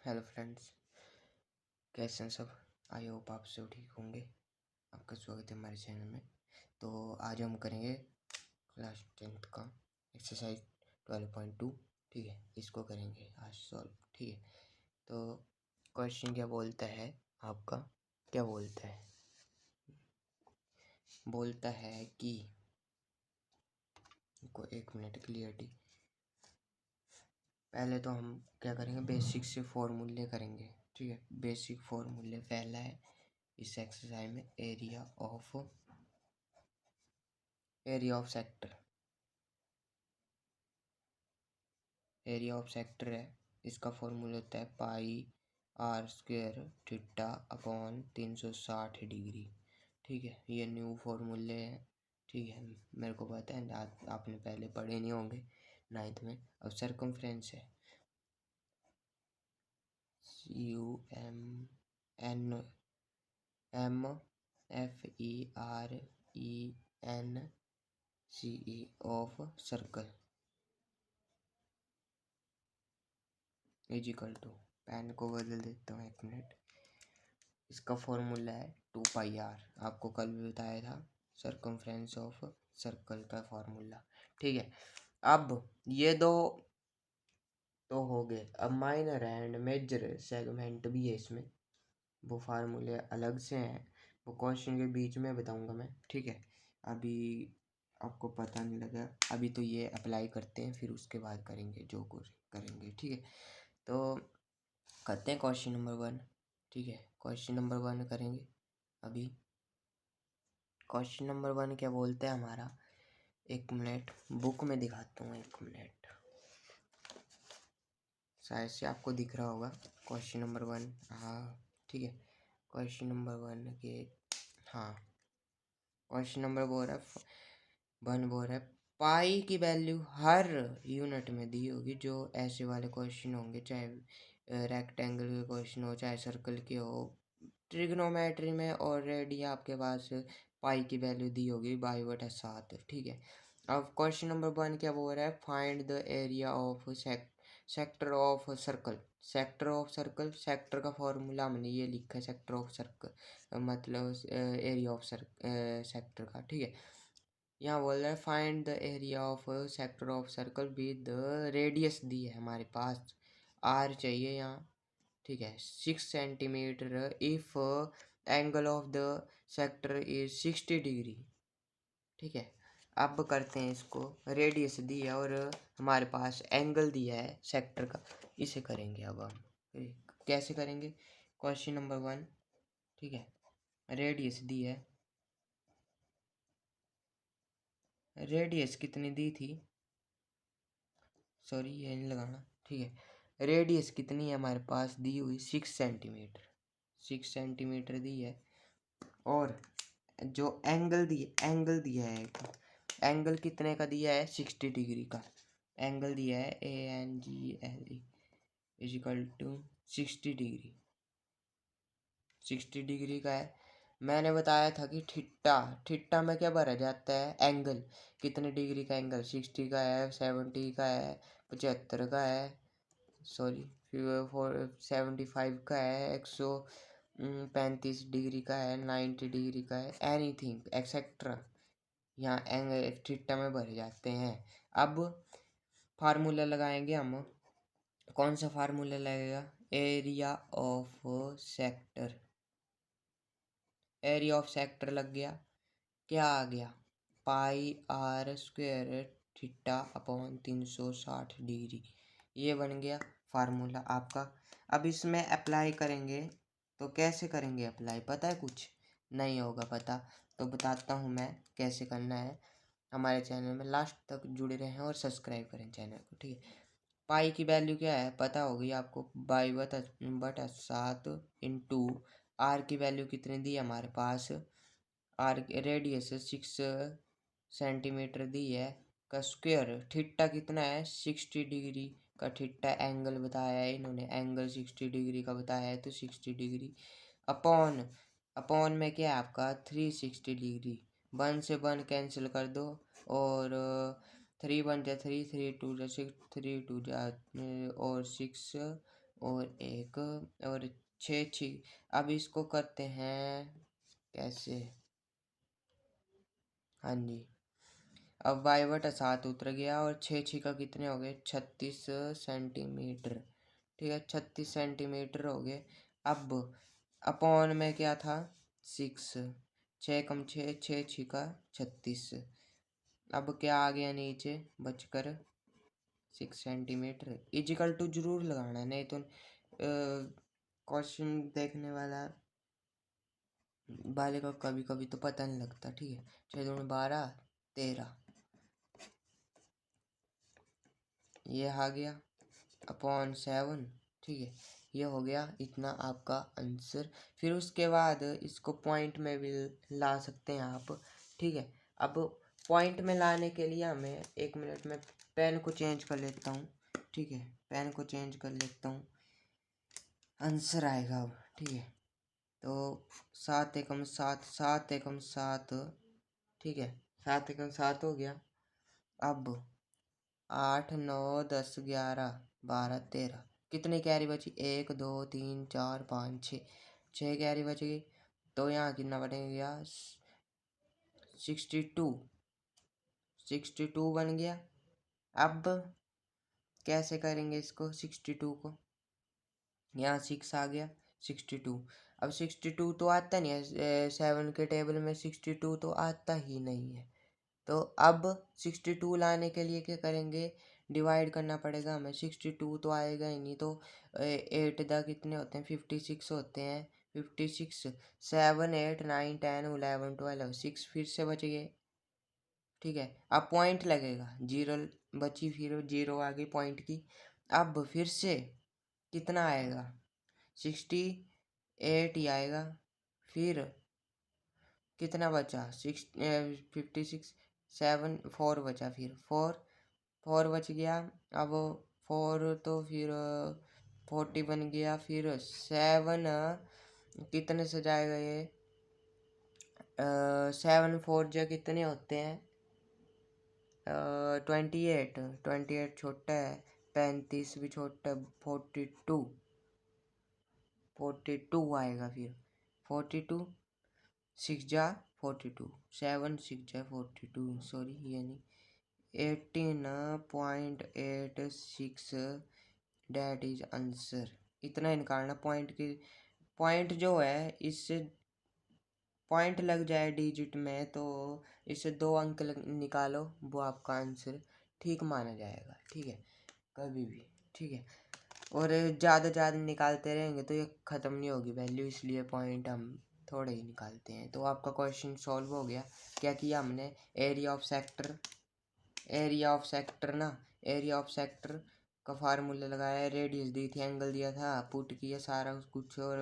Hello friends, कैसे हैं सब। आई होप आप सब ठीक होंगे। आपका स्वागत है हमारे चैनल में। तो आज हम करेंगे क्लास 10th का एक्सरसाइज 12.2। ठीक है, इसको करेंगे आज सॉल्व। ठीक है, तो क्वेश्चन क्या बोलता है आपका, क्या बोलता है, बोलता है कि को 1 मिनट क्लियरिटी। पहले तो हम क्या करेंगे, बेसिक से फॉर्मूले करेंगे। ठीक है, बेसिक फॉर्मूले पहला है इस एक्सरसाइज में एरिया ऑफ सेक्टर है। इसका फॉर्मूला होता है pi r square theta upon 360 degree. ठीक है, ये न्यू फॉर्मूले हैं। ठीक है, मेरे को पता है आपने पहले पढ़े नहीं होंगे 9th में। अब सरकमफ्रेंस है CUMMFERENCE of circle is equal to, pen को बदल देता हूँ 1 मिनट। इसका फॉर्मूला है 2πr। आपको कल भी बताया था सरकमफ्रेंस ऑफ सर्कल का फॉर्मूला। ठीक है, अब ये दो तो हो गए। अब माइनर एंड मेजर सेगमेंट भी है इसमें, वो फार्मूले अलग से हैं, वो क्वेश्चन के बीच में बताऊंगा मैं। ठीक है, अभी आपको पता नहीं लगा। अभी तो ये अप्लाई करते हैं, फिर उसके बाद करेंगे जो कुछ करेंगे। ठीक है, तो करते हैं क्वेश्चन नंबर 1। ठीक है, क्वेश्चन नंबर 1 करेंगे अभी। क्वेश्चन नंबर 1 क्या बोलते हैं हमारा, 1 मिनट बुक में दिखाता हूँ। 1 मिनट, शायद से आपको दिख रहा होगा क्वेश्चन नंबर 1। हाँ ठीक है, क्वेश्चन नंबर 1 के, हाँ क्वेश्चन नंबर बोल रहा है 1 बोल रहा है पाई की वैल्यू हर यूनिट में दी होगी। जो ऐसे वाले क्वेश्चन होंगे, चाहे रेक्टेंगल के क्वेश्चन हो चाहे सर्कल के हो, ट्रिग्नोमेट्री में ऑलरेडी आपके पास पाई की वैल्यू दी होगी 2/7। ठीक है, अब क्वेश्चन नंबर 1 क्या बोल रहा है, find the area of sector of circle. Sector का फॉर्मूला हमने ये लिखा है, सेक्टर ऑफ सर्कल मतलब एरिया ऑफ सेक्टर का। ठीक है, यहाँ बोल रहा है find the area of sector of circle with radius दी है हमारे पास, आर चाहिए यहाँ। ठीक है, 6 centimetre if angle of the sector is 60 degree. ठीक है, अब करते हैं इसको। रेडियस दी है और हमारे पास एंगल दिया है सेक्टर का, इसे करेंगे। अब हम कैसे करेंगे, क्वेश्चन नंबर 1। ठीक है, रेडियस दी है, रेडियस कितनी दी थी, सॉरी ये नहीं लगाना। ठीक है, रेडियस कितनी है हमारे पास दी हुई, 6 सेंटीमीटर। 6 सेंटीमीटर दी है, और जो एंगल दिया है, एंगल कितने का दिया है, 60 डिग्री का एंगल दिया है। ANGLE is equal to 60 degree, 60 degree का है। मैंने बताया था कि ठिट्टा में क्या भरा जाता है, एंगल। कितने डिग्री का एंगल, 60 का है, 70 का है, 75 का है, सॉरी 75 का है, 135 डिग्री का है, 90 डिग्री का है, एनीथिंग एक्सेट्रा यहाँ एंगल थीटा में भरे जाते हैं। अब फार्मूला लगाएंगे हम। कौन सा फार्मूला लगेगा, area of sector. Area of sector लग गया, क्या आ गया, pi r square theta upon 360 degree. ये बन गया फार्मूला आपका। अब इसमें अप्लाई करेंगे, तो कैसे करेंगे अप्लाई, पता है कुछ नहीं होगा पता, तो बताता हूँ मैं कैसे करना है। हमारे चैनल में लास्ट तक जुड़े रहें और सब्सक्राइब करें चैनल को। ठीक है, पाई की वैल्यू क्या है पता होगी आपको, 2/7 इंटू आर की वैल्यू कितनी दी है हमारे पास, आर रेडियस 6 सेंटीमीटर दी है का स्क्वायर, थीटा कितना है 60 डिग्री का, थीटा एंगल बताया है इन्होंने, एंगल 60 डिग्री का बताया है, तो 60 डिग्री अपॉन में क्या है आपका 360 डिग्री। 1 से 1 कैंसिल कर दो, और 3 1 जा 3, 3 2 जा 6, 3 2 जा और 6, और एक और 6 छी। अब इसको करते हैं कैसे, हाँ जी। अब वाई बटा 7 उतर गया और 6 छिका कितने हो गए 36 सेंटीमीटर। ठीक है 36 सेंटीमीटर हो गए। अब अपॉन में क्या था 6, 6 कम 6, 6 छिका 36। अब क्या आ गया नीचे बचकर 6 सेंटीमीटर। इजिकल टू जरूर लगाना है, नहीं तो क्वेश्चन देखने वाले को कभी कभी तो पता नहीं लगता। ठीक है 6 दूनी 12 13, ये आ गया अपॉन 7। ठीक है ये हो गया इतना आपका आंसर। फिर उसके बाद इसको पॉइंट में भी ला सकते हैं आप। ठीक है अब पॉइंट में लाने के लिए हमें 1 मिनट में पेन को चेंज कर लेता हूँ। ठीक है पेन को चेंज कर लेता हूँ, आंसर आएगा अब। ठीक है तो 7 एकम 7, 7 एकम 7। ठीक है 7 एकम 7 हो गया। अब 8 9 10 11 12 13, कितनी कैरी बची 1 2 3 4 5 6, 6 कैरी बच गई। तो यहाँ कितना बनेगा 62, 62 बन गया। अब कैसे करेंगे इसको 62 को, यहाँ 6 आ गया 62। अब 62 तो आता नहीं है 7 के टेबल में 62 तो आता ही नहीं है। तो अब 62 लाने के लिए क्या करेंगे डिवाइड करना पड़ेगा हमें। 62 तो आएगा ही नहीं, तो 8 द कितने होते हैं 56 होते हैं। 56 7 8 9 10 11 12 6 फिर से बच गए। ठीक है अब पॉइंट लगेगा 0 बची, फिर 0 आ गई पॉइंट की। अब फिर से कितना आएगा 68 ही आएगा। फिर कितना बचा 56 7 4 बचा, फिर 4 बच गया। अब 4 तो फिर 40 बन गया। फिर 7 कितने से जाएगा ये 7 4 जो कितने होते हैं 28, 28 छोटा है, 35 भी छोटा है, 42 आएगा। फिर 42 6 जा 42, 7 6 जा 42, सॉरी ये नहीं 18.86 डैट इज आंसर। इतना ही निकालना पॉइंट की। पॉइंट जो है इससे पॉइंट लग जाए डिजिट में तो इससे 2 अंक निकालो, वो आपका आंसर ठीक माना जाएगा। ठीक है कभी भी। ठीक है और ज़्यादा निकालते रहेंगे तो ये ख़त्म नहीं होगी वैल्यू, इसलिए पॉइंट हम थोड़े ही निकालते हैं। तो आपका क्वेश्चन सॉल्व हो गया। क्या किया हमने एरिया ऑफ सेक्टर ना, एरिया ऑफ सेक्टर का फार्मूला लगाया, रेडियस दी थी, एंगल दिया था, पुट किया सारा कुछ और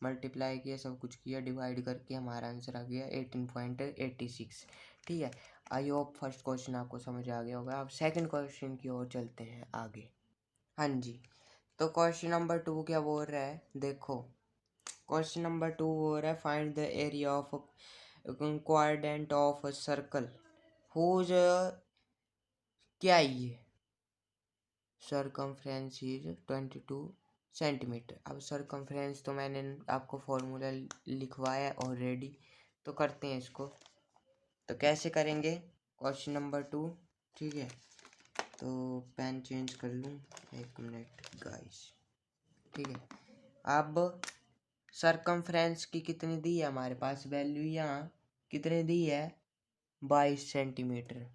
मल्टीप्लाई किया, सब कुछ किया, डिवाइड करके हमारा आंसर आ गया 18.86। ठीक है आई होप फर्स्ट क्वेश्चन आपको समझ आ गया होगा। अब सेकंड क्वेश्चन की ओर चलते हैं आगे। हाँ जी तो क्वेश्चन नंबर 2 क्या बोल रहा है देखो। क्वेश्चन नंबर 2 बोल रहा है find the area of quadrant of circle whose क्या है ये सरकमफ्रेंस इज 22 सेंटीमीटर। अब सरकमफ्रेंस तो मैंने आपको फॉर्मूला लिखवाया ऑलरेडी, तो करते हैं इसको। तो कैसे करेंगे क्वेश्चन नंबर 2। ठीक है तो पेन चेंज कर लूँ 1 मिनट गाइस। ठीक है अब सरकमफ्रेंस की कितनी दी है हमारे पास वैल्यू, यहाँ कितने दी है 22 सेंटीमीटर।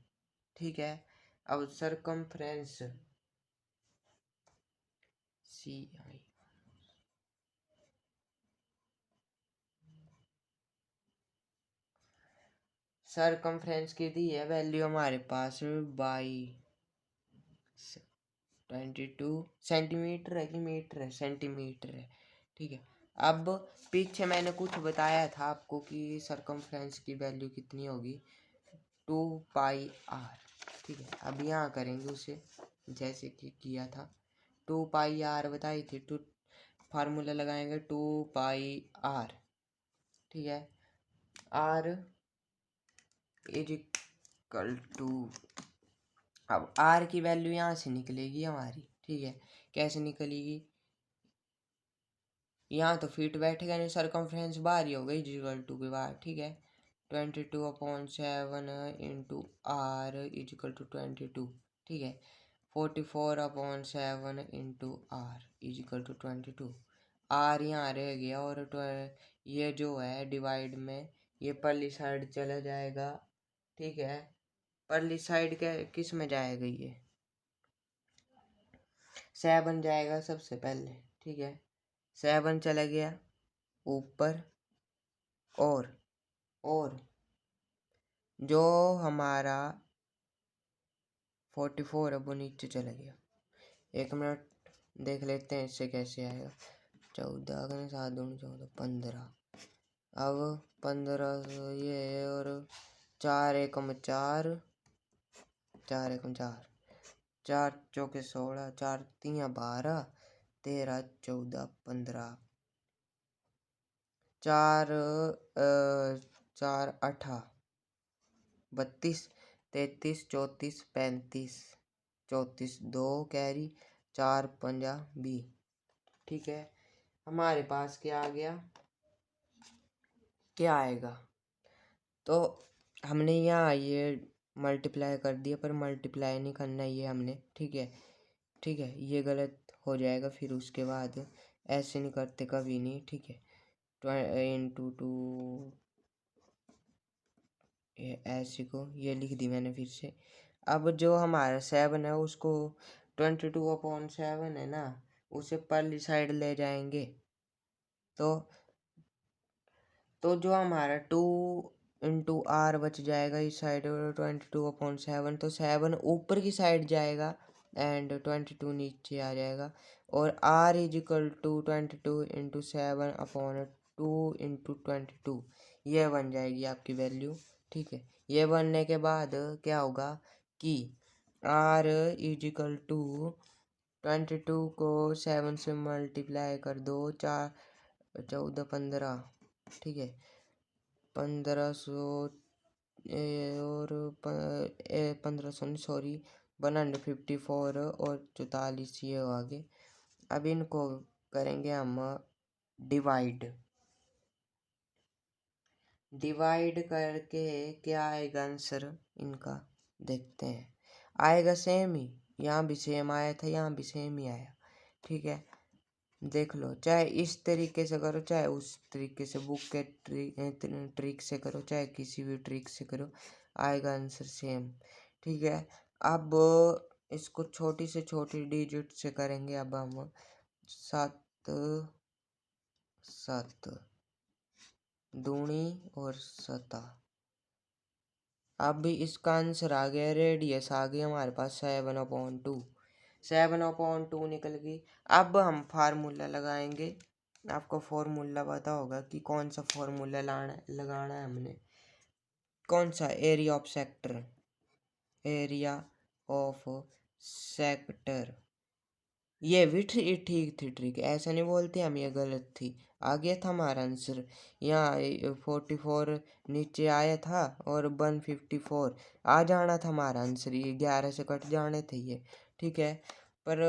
ठीक है अब सरकमफ्रेंस सी आई सरकमफ्रेंस की दी है वैल्यू हमारे पास 22 सेंटीमीटर है कि मीटर है, सेंटीमीटर है। ठीक है अब पीछे मैंने कुछ बताया था आपको कि सरकमफ्रेंस की वैल्यू कितनी होगी 2πr। ठीक है अब यहाँ करेंगे उसे जैसे कि किया था 2πr बताई थी, टू फार्मूला लगाएंगे 2πr। ठीक है r इज इक्वल टू, अब r की वैल्यू यहाँ से निकलेगी हमारी। ठीक है कैसे निकलेगी यहाँ तो फीट बैठेगा नहीं, सरकमफ्रेंस बाहर ही हो गई इजिकल टू के बाहर, ठीक है। 22/7 इंटू आर इजिकल टू 22, ठीक है। 44/7 into R is equal to 22। R यहाँ रह गया और ये जो है डिवाइड में ये परली साइड चला जाएगा, ठीक है। परली साइड के किस में जाएगा, ये 7 जाएगा सबसे पहले, ठीक है। 7 चला गया ऊपर, और जो हमारा 44 है वो नीचे चला गया। 1 मिनट देख लेते हैं इससे कैसे आएगा। 14 का 7 दूनी 14, 15। अब 15 ये और 4 एकम 4, 4 एकम 4, 4 चौके 16, 4 तिया 12, 13 14 15, 4 4 18 32, 33 34 35, 34 2 कैरी, 4 पंजा 20, ठीक है। हमारे पास क्या आ गया, क्या आएगा, तो हमने यहाँ ये मल्टीप्लाई कर दिया, पर मल्टीप्लाई नहीं करना ये हमने, ठीक है। ठीक है, ये गलत हो जाएगा, फिर उसके बाद ऐसे नहीं करते कभी नहीं, ठीक है। इंटू टू ऐसे को ये लिख दी मैंने फिर से। अब जो हमारा 7 है उसको 22/7 है ना, उसे परली साइड ले जाएंगे, तो जो हमारा 2 इंटू आर बच जाएगा इस साइड, 22/7, तो 7 ऊपर की साइड जाएगा एंड 22 नीचे आ जाएगा, और R is equal to 22/2 into 22, ये बन जाएगी आपकी वैल्यू, ठीक है। ये बनने के बाद क्या होगा कि आर इज इक्वल टू 22 को 7 से मल्टीप्लाई कर दो, 4 14 15, ठीक है। 1500 और 1500 सॉरी 154 और 44 ये हो आगे। अब इनको करेंगे हम डिवाइड। डिवाइड करके क्या आएगा आंसर इनका, देखते हैं। आएगा सेम ही, यहाँ भी सेम आया था, यहाँ भी सेम ही आया, ठीक है। देख लो, चाहे इस तरीके से करो चाहे उस तरीके से, बुक के ट्रिक से करो चाहे किसी भी ट्रिक से करो, आएगा आंसर सेम, ठीक है। अब इसको छोटी से छोटी डिजिट से करेंगे। अब हम 7 7 दूनी और 7, अब इसका आंसर आ गया, रेडियस आ गई हमारे पास 7/2, 7/2 निकल गई। अब हम फार्मूला लगाएंगे, आपको फार्मूला पता होगा कि कौन सा फार्मूला लगाना है हमने, कौन सा, area of sector, area of sector. ये भी ठीक थी ट्रिक, ऐसा नहीं बोलते हम ये गलत थी। आ गया था हमारा आंसर, यहाँ 44 नीचे आया था और 154 आ जाना था हमारा आंसर, ये 11 से कट जाने थे ये, ठीक है। पर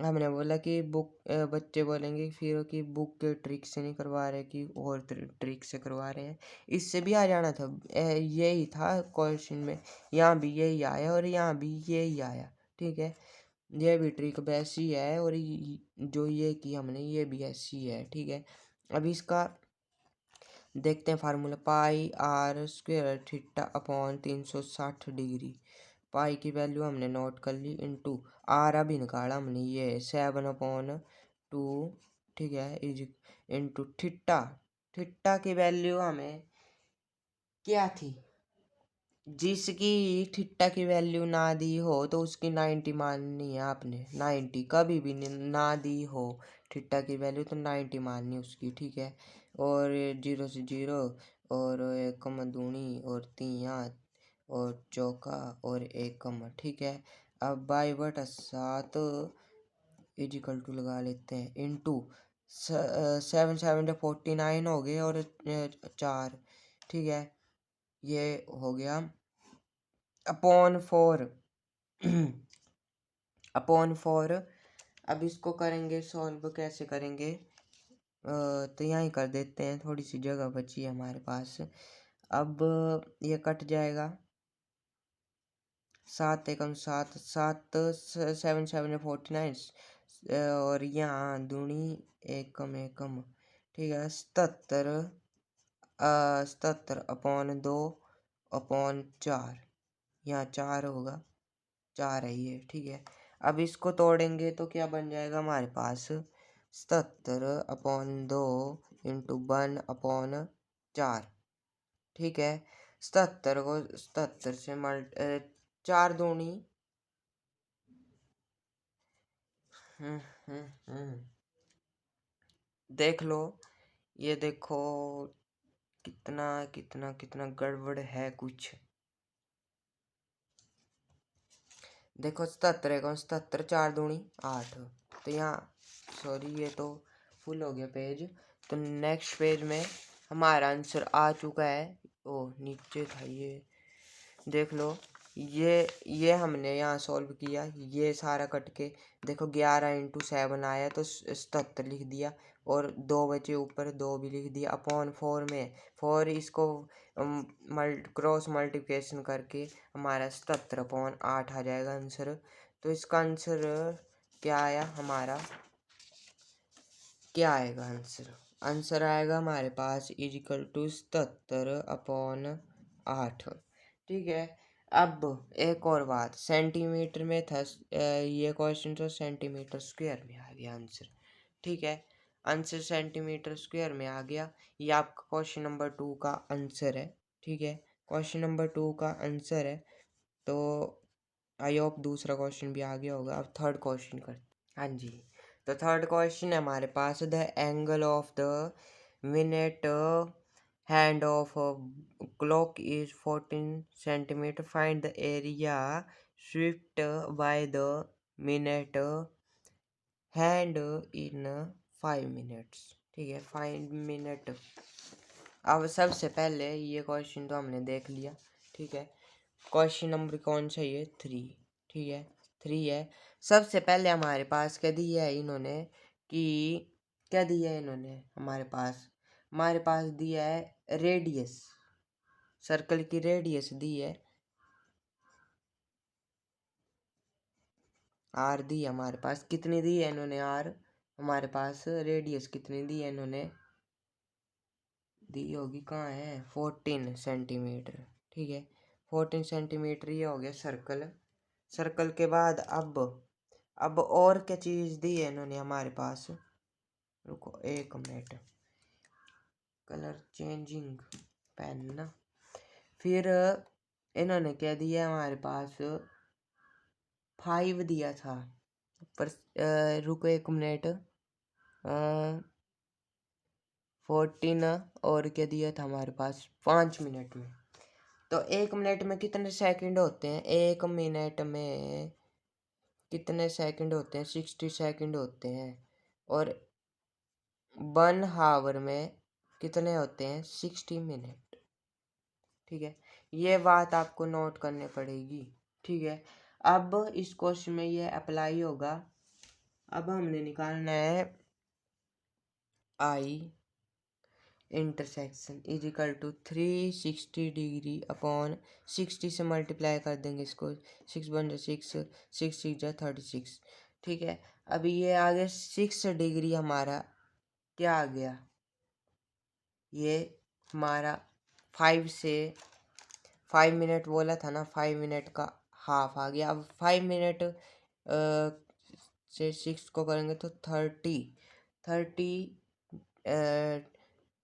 हमने बोला कि बुक बच्चे बोलेंगे फिर कि बुक के ट्रिक से नहीं करवा रहे कि और ट्रिक से करवा रहे हैं, इससे भी आ जाना था। यही था क्वेश्चन में, यहाँ भी यही आया और यहाँ भी यही आया, ठीक है। ये भी ट्रिक वैसी है और जो ये की हमने ये भी ऐसी है, ठीक है। अब इसका देखते हैं formula, pi r square theta upon 360 degree. Pi की वैल्यू हमने नोट कर ली, इंटू आर अभी निकाला हमने, ये 7/2, ठीक है, इज इंटू थीटा। थीटा की वैल्यू हमें क्या थी, जिसकी थीटा की वैल्यू ना दी हो तो उसकी 90 माननी है आपने, 90 कभी भी ना दी हो थीटा की वैल्यू तो 90 माननी उसकी, ठीक है। और 0 से 0 और 1 कम दूनी और 3 और चौका और 1 कम, ठीक है। अब 22/7 इजिकल टू लगा लेते हैं, इंटू 7 7 49 हो गए और 4, ठीक है। ये हो गया अपॉन 4 अपॉन 4। अब इसको करेंगे सॉल्व, कैसे करेंगे, तो यहाँ ही कर देते हैं, थोड़ी सी जगह बची है हमारे पास। अब ये कट जाएगा, 7 एकम 7, 7 7 7 49, और यहाँ दूनी एकम एकम, ठीक है, 77, 77 अपॉन 2 अपॉन 4, यहाँ 4 होगा, 4 है ये, ठीक है। अब इसको तोड़ेंगे तो क्या बन जाएगा हमारे पास, 77 अपॉन 2 इंटू 1 अपॉन 4, ठीक है। 77 को 77 से 4 दूनी, देख लो, ये देखो कितना कितना कितना गड़बड़ है कुछ। देखो 77 को 77, 4 दूनी 8, तो यहाँ सॉरी ये तो फुल हो गया पेज। तो नेक्स्ट पेज में हमारा आंसर आ चुका है। ओ नीचे था ये, देख लो, ये हमने यहाँ सॉल्व किया, ये सारा कट के देखो 11 इंटू 7 आया तो 77 लिख दिया, और 2 बचे ऊपर, 2 भी लिख दिया, अपॉन 4 में 4 इसको क्रॉस मल्टीप्लिकेशन करके हमारा 77 अपॉन 8 आ जाएगा आंसर। तो इसका आंसर क्या आया हमारा, क्या आएगा आंसर, आंसर आएगा हमारे पास इजिकल टू 77 अपॉन 8, ठीक है। अब एक और बात, सेंटीमीटर में था ये क्वेश्चन, तो सेंटीमीटर स्क्वायर में आ गया आंसर, ठीक है। आंसर सेंटीमीटर स्क्वायर में आ गया, ये आपका क्वेश्चन नंबर 2 का आंसर है, ठीक है। क्वेश्चन नंबर 2 का आंसर है। तो आई होप दूसरा क्वेश्चन भी आ गया होगा। अब थर्ड क्वेश्चन कर, हाँ जी, तो थर्ड क्वेश्चन है हमारे पास, the angle of the minute hand of clock is 14 centimetre, find the area swept by the minute hand in 5 minutes, ठीक है, 5 मिनट। अब सबसे पहले ये क्वेश्चन तो हमने देख लिया, ठीक है। क्वेश्चन नंबर कौन सा, ये 3, ठीक है, 3 है। सबसे पहले हमारे पास क्या दिया है इन्होंने, कि क्या दिया है इन्होंने हमारे पास दिया है रेडियस, सर्कल की रेडियस दी है, आर दी है हमारे पास, कितनी दी है इन्होंने आर, हमारे पास रेडियस कितनी दी है इन्होंने, दी होगी कहाँ है, 14 सेंटीमीटर, ठीक है, 14 सेंटीमीटर ये हो गया सर्कल। सर्कल के बाद अब और क्या चीज़ दी है इन्होंने हमारे पास, रुको 1 मिनट, कलर चेंजिंग पेन ना, फिर इन्होंने क्या दिया है हमारे पास, 5 दिया था पर, रुको 1 मिनट, 14 और क्या दिया था हमारे पास 5 मिनट में। तो 1 मिनट में कितने सेकंड होते हैं, 1 मिनट में कितने सेकंड होते हैं, 60 सेकंड होते हैं, और 1 हावर में कितने होते हैं, 60 मिनट, ठीक है। ये बात आपको नोट करनी पड़ेगी, ठीक है। अब इस क्वेश्चन में ये अप्लाई होगा। अब हमने निकालना है I intersection is equal to 360 degree upon 60 से मल्टीप्लाई कर देंगे इसको, 6 1 6, 6 6 36, ठीक है। अभी ये आ गया 6 डिग्री, हमारा क्या आ गया, ये हमारा 5 से 5 मिनट बोला था ना, 5 मिनट का हाफ आ गया। अब 5 मिनट से 6 को करेंगे तो 30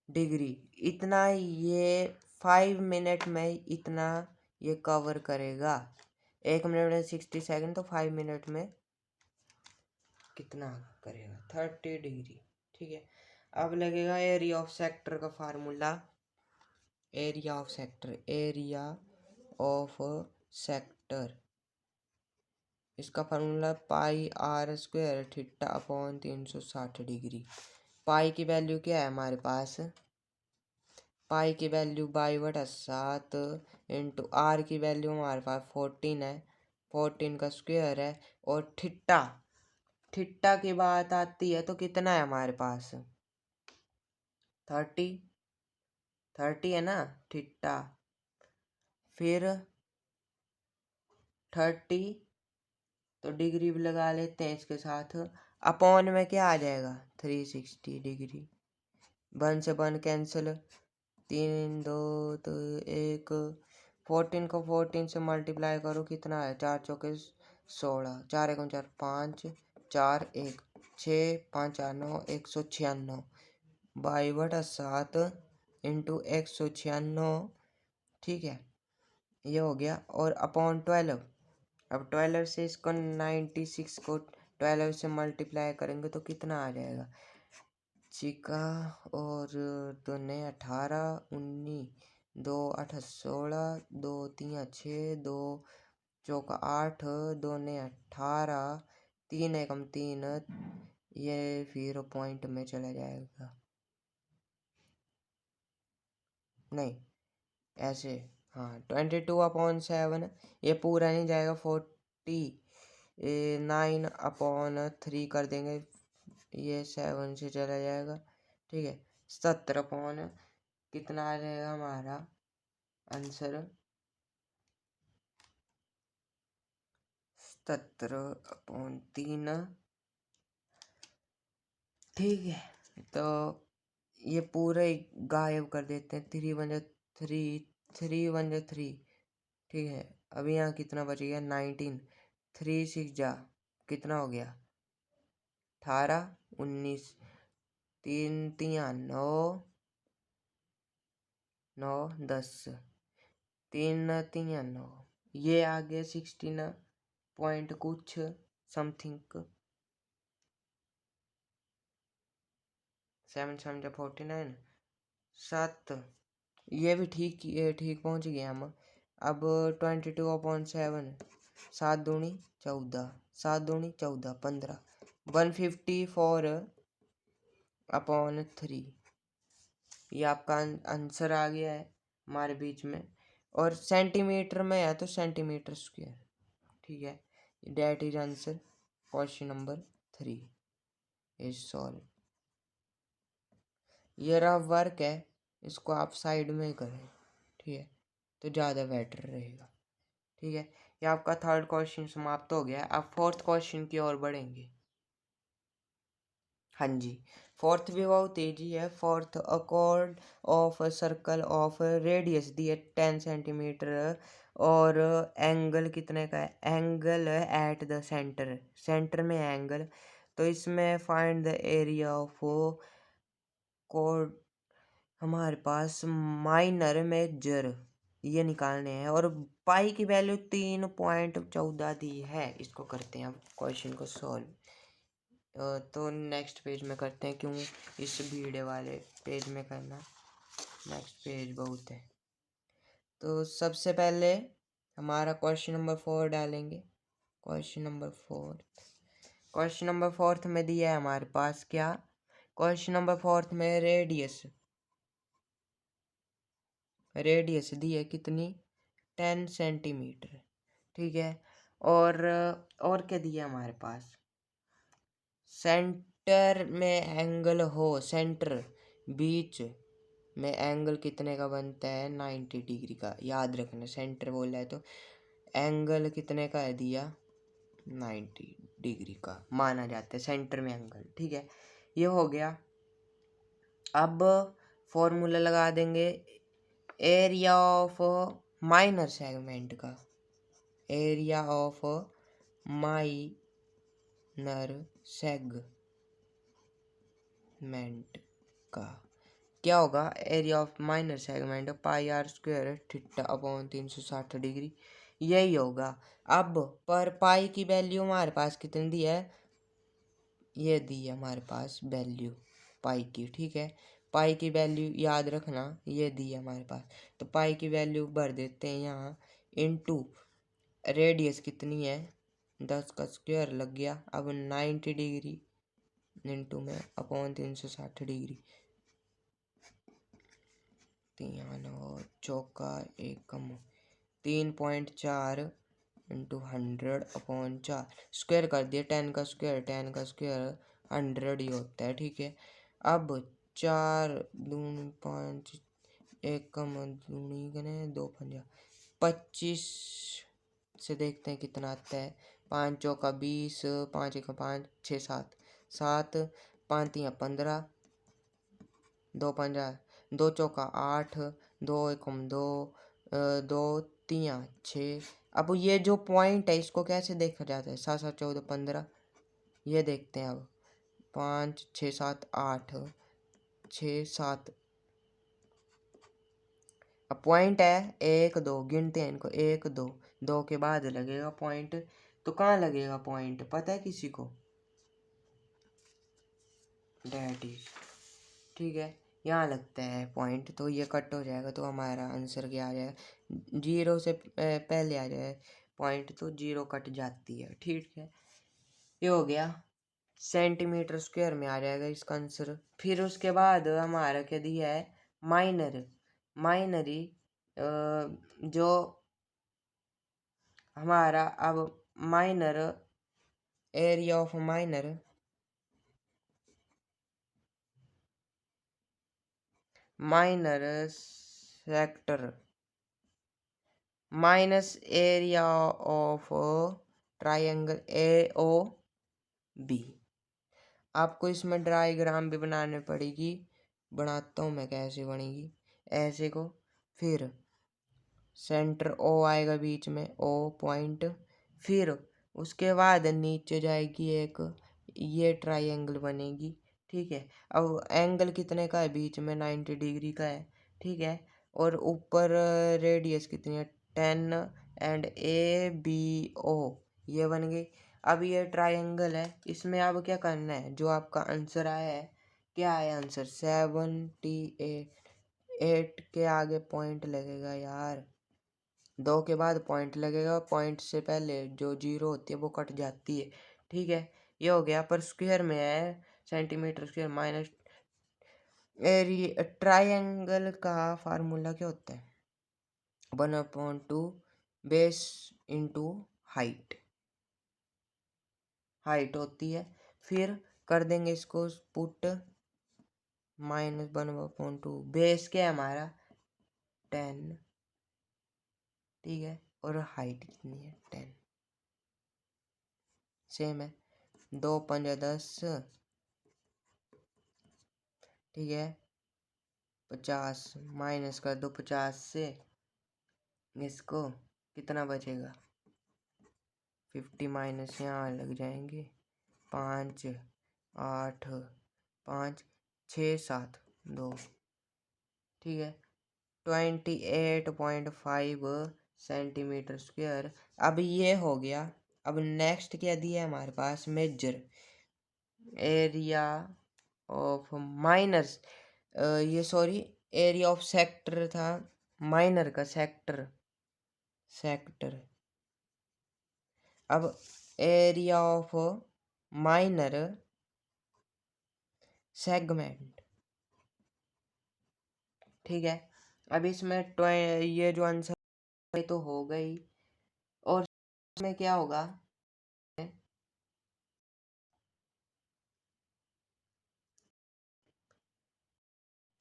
डिग्री, इतना ये 5 मिनट में इतना ये कवर करेगा। 1 मिनट में 60 सेकंड, तो 5 मिनट में कितना करेगा, 30 डिग्री, ठीक है। अब लगेगा एरिया ऑफ सेक्टर का फार्मूला, एरिया ऑफ सेक्टर, इसका formula pi r square theta upon 360 degree. Pi की वैल्यू क्या है हमारे पास, पाई की वैल्यू 2/7 इंटू आर की वैल्यू हमारे पास 14 है, 14 का स्क्वायर है, और थीटा, थीटा की बात आती है तो कितना है हमारे पास, 30 30 है ना थीटा, फिर 30 तो डिग्री भी लगा लेते हैं इसके साथ। अपॉन में क्या आ जाएगा 360 डिग्री, 1 से 1 कैंसिल, 3 2 तो 1, 14 को 14 से मल्टीप्लाई करो कितना है, 4 चौके 16, 4 एकम 4 5, 4 1 6 5 4 9 196 22/7 इंटू 196, ठीक है ये हो गया। और अपॉन 12, अब 12 से इसको 96 को 12 से मल्टीप्लाई करेंगे तो कितना आ जाएगा, चिका और 2 ने 18 19, 2 8 16, 2 3 6, 2 चौका 8, 2 ने 18, 3 एकम 3, ये फिर पॉइंट में चला जाएगा, नहीं ऐसे, हाँ 22/7, ये पूरा नहीं जाएगा, 49/3 कर देंगे, ये 7 से चला जाएगा, ठीक है 70 अपॉन कितना आ जाएगा हमारा आंसर, 77/3, ठीक है। तो ये पूरे गायब कर देते हैं, 3 1 3, 3 1 3, ठीक है। अभी यहाँ कितना बच गया 19, 3 6 जा कितना हो गया 18 19, 3 3 9 9 10, 3 3 9, ये आ गया 16 पॉइंट कुछ समथिंग, 7 7 49 7, ये भी ठीक पहुंच गए हम। अब 22/7, 7 दूनी 14, 7 दूनी 14 15, 154/3, ये आपका आंसर आ गया है हमारे बीच में। और सेंटीमीटर में है तो सेंटीमीटर स्क्वायर, ठीक है। That is answer, question number 3 is solve. ये रफ वर्क है, इसको आप साइड में ही करें, ठीक है तो ज़्यादा बेटर रहेगा, ठीक है। ये आपका थर्ड क्वेश्चन समाप्त हो गया। अब फोर्थ क्वेश्चन की ओर बढ़ेंगे। हाँ जी, फोर्थ भी बहुत ईजी है। Fourth, a chord of a circle of radius दी है 10 सेंटीमीटर और एंगल कितने का है, angle at the centre, centre में एंगल, तो इसमें find the area of chord, हमारे पास माइनर मेजर ये निकालने हैं और पाई की वैल्यू 3.14 दी है। इसको करते हैं अब क्वेश्चन को सॉल्व। तो नेक्स्ट पेज में करते हैं, क्यों इस वीडियो वाले पेज में करना, नेक्स्ट पेज बहुत है। तो सबसे पहले हमारा क्वेश्चन नंबर 4 डालेंगे। क्वेश्चन नंबर 4, क्वेश्चन नंबर 4 में दिया है हमारे पास क्या, क्वेश्चन नंबर 4 में रेडियस दी है कितनी 10 सेंटीमीटर, ठीक है। और क्या दिया हमारे पास, सेंटर में एंगल हो, सेंटर बीच में एंगल कितने का बनता है 90 डिग्री का, याद रखना सेंटर बोला है तो एंगल कितने का है दिया 90 डिग्री का माना जाता है सेंटर में एंगल, ठीक है ये हो गया। अब फॉर्मूला लगा देंगे एरिया ऑफ माइनर सेगमेंट का, एरिया ऑफ माइनर सेगमेंट का क्या होगा, area of minor segment πr² theta upon 360 degree, यही होगा। अब पर पाई की वैल्यू हमारे पास कितनी दी है, ये दी है हमारे पास वैल्यू पाई की, ठीक है। पाई की वैल्यू याद रखना, ये दी है हमारे पास, तो पाई की वैल्यू भर देते हैं यहाँ, इनटू रेडियस कितनी है 10 का स्क्वायर लग गया, अब 90 डिग्री इंटू में अपॉन 360 डिग्री, 3 चौका 1 कम 3.4 इंटू 100/4 स्क्वायर कर दिया, 10 का स्क्वायर 100 ही होता है, ठीक है। अब 4 दूनी 5, एक कम दूनी कने 2 पंजा 25 से देखते हैं कितना आता है। 5 चौका 20, 5 एक 5, 6 7, 7 5 3 15, 2 पंजा 2 चौका 8, 2 एक 2, 2 3 6। अब ये जो पॉइंट है इसको कैसे देखा जाता है? 7 7 14 15, ये देखते हैं अब। 5 6 7 8 6 7। अब पॉइंट है 1 2, गिनते हैं इनको 1 2, 2 के बाद लगेगा पॉइंट। तो कहाँ लगेगा पॉइंट पता है किसी को? डैट इज, ठीक है, यहाँ लगता है पॉइंट। तो ये कट हो जाएगा तो हमारा आंसर क्या आ जाएगा? 0 से पहले आ जाए पॉइंट तो 0 कट जाती है, ठीक है। ये हो गया, सेंटीमीटर स्क्वायर में आ जाएगा इसका आंसर। फिर उसके बाद हमारा क्या दिया है? माइनर, माइनरी जो हमारा अब minor area of minor sector minus area of triangle AOB। आपको इसमें डायग्राम भी बनाने पड़ेगी, बनाता हूँ मैं कैसे बनेगी। ऐसे को, फिर सेंटर O आएगा बीच में, O पॉइंट। फिर उसके बाद नीचे जाएगी एक, ये ट्राइंगल बनेगी, ठीक है। अब एंगल कितने का है? बीच में 90 डिग्री का है, ठीक है। और ऊपर रेडियस कितनी है? 10 एंड ABO, ये बन गई। अब ये ट्राइंगल है, इसमें अब क्या करना है? जो आपका आंसर आया है, क्या आया आंसर? 78। 8 के आगे पॉइंट लगेगा यार, 2 के बाद पॉइंट लगेगा, पॉइंट से पहले जो 0 होती है वो कट जाती है, ठीक है। ये हो गया, पर स्क्वायर में है, centimetre square minus area. Triangle का फार्मूला क्या होता है? 1/2 बेस इंटू हाइट, हाइट होती है। फिर कर देंगे इसको पुट, -1/2 बेस क्या है हमारा? 10, ठीक है। और हाइट कितनी है? 10, सेम है। 2 पंजा 10, ठीक है। 50 माइनस कर दो 50 से, इसको कितना बचेगा? 50 माइनस यहाँ लग जाएंगे, 5 8 5 6 7 2, ठीक है। 28.5 सेंटीमीटर स्क्वायर। अब ये हो गया। अब नेक्स्ट क्या दिया है हमारे पास? मेजर एरिया ऑफ माइनस, ये सॉरी, एरिया ऑफ सेक्टर था, माइनर का सेक्टर, सेक्टर। अब एरिया ऑफ माइनर सेगमेंट, ठीक है। अब इसमें ये जो आंसर तो हो गई, और इसमें क्या होगा?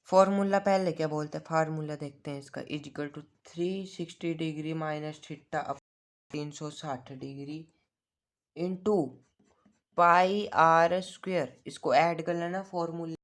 फॉर्मूला पहले क्या बोलते हैं? फार्मूला देखते हैं इसका। Is equal to 360 degree minus theta up 360 degree into pi R square. इसको ऐड कर लेना फॉर्मूले